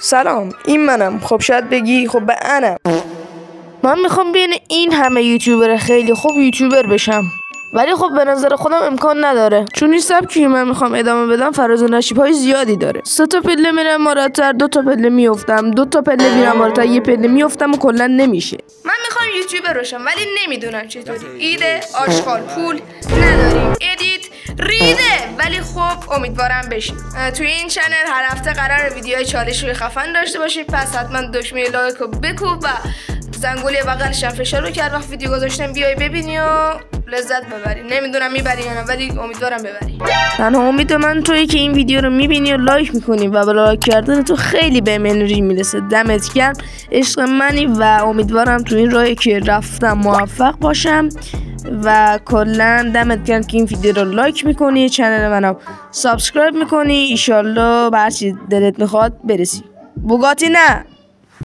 سلام، این منم. خب شاید بگی خب به انم. من میخوام بین این همه یوتیوبر خیلی خوب یوتیوبر بشم، ولی خب به نظر خودم امکان نداره، چون این سبکی من میخوام ادامه بدم فراز و نشیب‌های زیادی داره. 3 تا پله میرم بالاتر، 2 تا پله میافتم، 2 تا پله میرم بالاتر، 1 پله میافتم و کلا نمیشه. من میخوام یوتیوبر بشم ولی نمیدونم چطوری. ایده، آشغال، پول نداریم، ادیت ریده، ولی خب امیدوارم بشیم. توی این چنل هر هفته قرار ویدیوهای چالشی خفن داشته باشید، پس حتما دکمه لایک رو بکوب و زنگوله بغلش هم فشار رو کرد وقت ویدیو گذاشتم بیای ببینی و لذت ببری. نمیدونم میبری یا نه، ولی امیدوارم ببری. تنها امید من تویی که این ویدیو رو میبینی و لایک میکنی و با لایک کردن تو خیلی به انرژی میرسه. دمت گرم، عشق منی و امیدوارم تو این راهی که رفتم موفق باشم و کلا دمت گرم که این ویدیو رو لایک میکنی، چنل منم سابسکرایب میکنی، ایشالله به هر چی دلت میخواد برسی. بوگاتی نه.